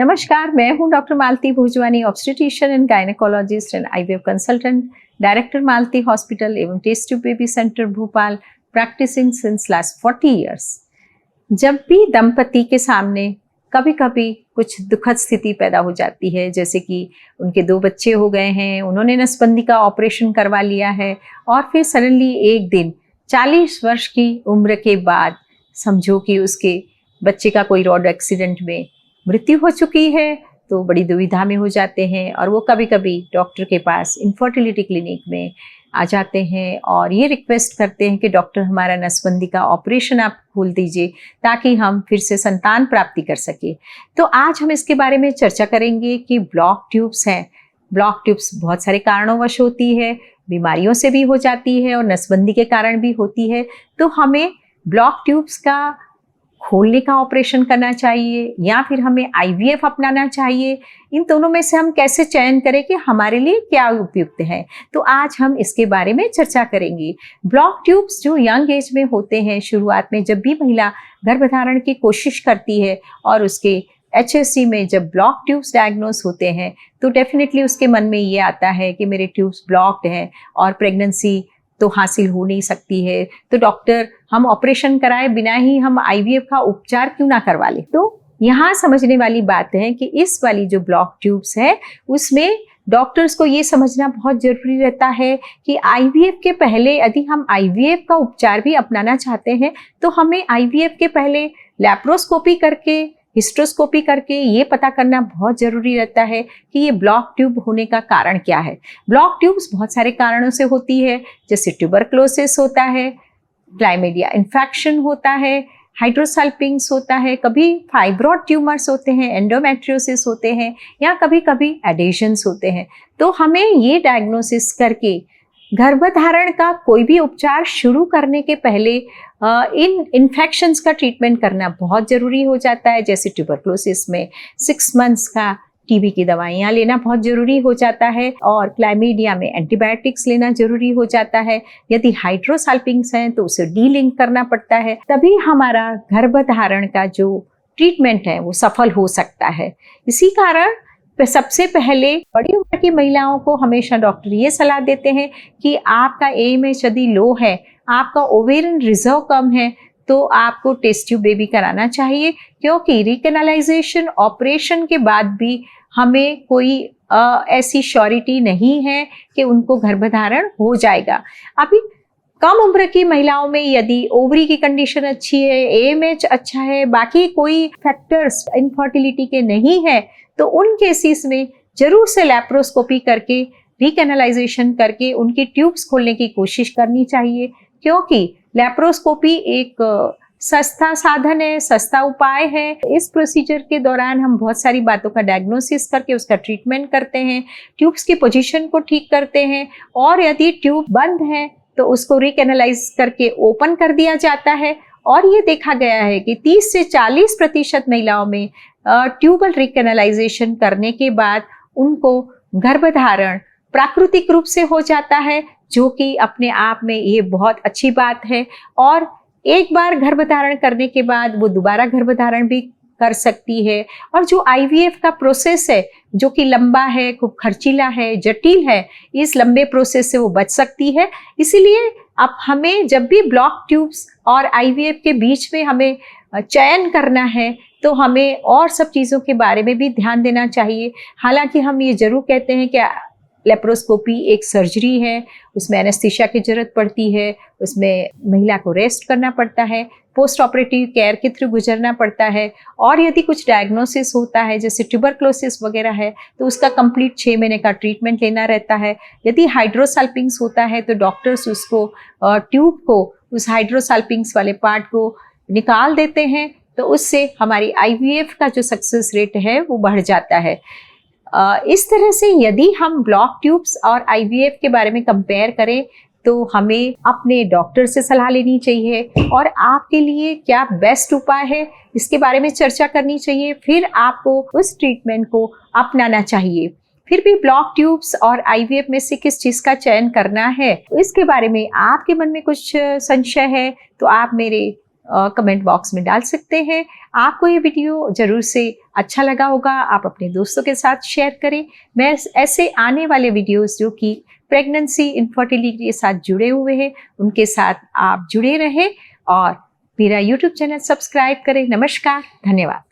नमस्कार, मैं हूं doctor Malti Bhojwani, obstetrician and gynaecologist and IVF consultant, director Malti hospital एवं test tube baby centre Bhopal, practising since last 40 years. जब भी दंपति के सामने कभी कभी कुछ दुखद स्थिति पैदा हो जाती है, जैसे कि उनके 2 बच्चे हो गए हैं, उन्होंने नसबंदी का ऑपरेशन करवा लिया है और फिर सडनली एक दिन 40 वर्ष की उम्र के बाद समझो कि उसके बच्चे का कोई रोड एक्सीडेंट में मृत्यु हो चुकी है, तो बड़ी दुविधा में हो जाते हैं और वो कभी कभी डॉक्टर के पास इनफर्टिलिटी क्लिनिक में आ जाते हैं और ये रिक्वेस्ट करते हैं कि डॉक्टर हमारा नसबंदी का ऑपरेशन आप खोल दीजिए ताकि हम फिर से संतान प्राप्ति कर सके। तो आज हम इसके बारे में चर्चा करेंगे कि ब्लॉक ट्यूब्स हैं। ब्लॉक ट्यूब्स बहुत सारे कारणों होती है, बीमारियों से भी हो जाती है और नसबंदी के कारण भी होती है। तो हमें ब्लॉक ट्यूब्स का खोलने का ऑपरेशन करना चाहिए या फिर हमें आईवीएफ अपनाना चाहिए। इन दोनों में से हम कैसे चयन करें कि हमारे लिए क्या उपयुक्त है, तो आज हम इसके बारे में चर्चा करेंगे। ब्लॉक ट्यूब्स जो यंग एज में होते हैं, शुरुआत में जब भी महिला गर्भधारण की कोशिश करती है और उसके HSC में जब ब्लॉक ट्यूब्स डायग्नोस होते हैं तो डेफिनेटली उसके मन में ये आता है कि मेरे ट्यूब्स ब्लॉक्ड हैं और प्रेगनेंसी तो हासिल हो नहीं सकती है, तो डॉक्टर हम ऑपरेशन कराए बिना ही हम आईवीएफ का उपचार क्यों ना करवा ले। तो यहाँ समझने वाली बात है कि इस वाली जो ब्लॉक ट्यूब्स है उसमें डॉक्टर्स को ये समझना बहुत जरूरी रहता है कि आईवीएफ के पहले यदि हम आईवीएफ का उपचार भी अपनाना चाहते हैं तो हमें आईवीएफ के पहले लैप्रोस्कोपी करके, हिस्ट्रोस्कोपी करके ये पता करना बहुत ज़रूरी रहता है कि ये ब्लॉक ट्यूब होने का कारण क्या है। ब्लॉक ट्यूब्स बहुत सारे कारणों से होती है, जैसे ट्यूबरक्लोसिस होता है, क्लाइमेडिया इन्फेक्शन होता है, हाइड्रोसल्पिंग्स होता है, कभी फाइब्रॉइड ट्यूमर्स होते हैं, एंडोमेट्रियोसिस होते हैं या कभी कभी एडेशंस होते हैं। तो हमें ये डायग्नोसिस करके गर्भधारण का कोई भी उपचार शुरू करने के पहले इन इन्फेक्शंस का ट्रीटमेंट करना बहुत ज़रूरी हो जाता है। जैसे ट्यूबरक्लोसिस में 6 मंथ्स का टीबी की दवाइयाँ लेना बहुत ज़रूरी हो जाता है और क्लाइमीडिया में एंटीबायोटिक्स लेना ज़रूरी हो जाता है। यदि हाइड्रोसल्पिंग्स हैं तो उसे डीलिंक करना पड़ता है, तभी हमारा गर्भधारण का जो ट्रीटमेंट है वो सफल हो सकता है। इसी कारण सबसे पहले बड़ी उम्र की महिलाओं को हमेशा डॉक्टर ये सलाह देते हैं कि आपका AMH यदि लो है, आपका ओवेरियन रिजर्व कम है, तो आपको टेस्ट ट्यूब बेबी कराना चाहिए, क्योंकि रिकैनालाइजेशन ऑपरेशन के बाद भी हमें कोई ऐसी श्योरिटी नहीं है कि उनको गर्भधारण हो जाएगा। अभी कम उम्र की महिलाओं में यदि ओवरी की कंडीशन अच्छी है, AMH अच्छा है, बाकी कोई फैक्टर्स इनफर्टिलिटी के नहीं है, तो उन केसेस में जरूर से लैप्रोस्कोपी करके, रिकैनालाइजेशन करके उनकी ट्यूब्स खोलने की कोशिश करनी चाहिए, क्योंकि लैप्रोस्कोपी एक सस्ता साधन है, सस्ता उपाय है। इस प्रोसीजर के दौरान हम बहुत सारी बातों का डायग्नोसिस करके उसका ट्रीटमेंट करते हैं, ट्यूब्स की पोजीशन को ठीक करते हैं और यदि ट्यूब बंद है तो उसको रिकैनालाइज करके ओपन कर दिया जाता है। और ये देखा गया है कि 30 से 40% महिलाओं में ट्यूबल रिकैनालाइजेशन करने के बाद उनको गर्भधारण प्राकृतिक रूप से हो जाता है, जो कि अपने आप में ये बहुत अच्छी बात है। और एक बार गर्भधारण करने के बाद वो दोबारा गर्भधारण भी कर सकती है। और जो आईवीएफ का प्रोसेस है जो कि लंबा है, खूब खर्चीला है, जटिल है, इस लंबे प्रोसेस से वो बच सकती है। इसीलिए अब हमें जब भी ब्लॉक ट्यूब्स और आईवीएफ के बीच में हमें चयन करना है तो हमें और सब चीज़ों के बारे में भी ध्यान देना चाहिए। हालांकि हम ये जरूर कहते हैं कि लेप्रोस्कोपी एक सर्जरी है, उसमें एनेस्थीसिया की जरूरत पड़ती है, उसमें महिला को रेस्ट करना पड़ता है, पोस्ट ऑपरेटिव केयर के थ्रू गुजरना पड़ता है। और यदि कुछ डायग्नोसिस होता है जैसे ट्यूबरक्लोसिस वगैरह है तो उसका कंप्लीट 6 महीने का ट्रीटमेंट लेना रहता है। यदि हाइड्रोसल्पिंग्स होता है तो डॉक्टर्स उसको ट्यूब को, उस हाइड्रोसल्पिंग्स वाले पार्ट को निकाल देते हैं, तो उससे हमारी आईवीएफ का जो सक्सेस रेट है वो बढ़ जाता है। इस तरह से यदि हम ब्लॉक ट्यूब्स और आईवीएफ के बारे में कंपेयर करें तो हमें अपने डॉक्टर से सलाह लेनी चाहिए और आपके लिए क्या बेस्ट उपाय है इसके बारे में चर्चा करनी चाहिए। फिर आपको उस ट्रीटमेंट को अपनाना चाहिए। फिर भी ब्लॉक ट्यूब्स और आईवीएफ में से किस चीज़ का चयन करना है, इसके बारे में आपके मन में कुछ संशय है तो आप मेरे कमेंट बॉक्स में डाल सकते हैं। आपको ये वीडियो ज़रूर से अच्छा लगा होगा, आप अपने दोस्तों के साथ शेयर करें। मैं ऐसे आने वाले वीडियोस जो कि प्रेगनेंसी इनफर्टिलिटी के साथ जुड़े हुए हैं उनके साथ आप जुड़े रहें और मेरा यूट्यूब चैनल सब्सक्राइब करें। नमस्कार, धन्यवाद।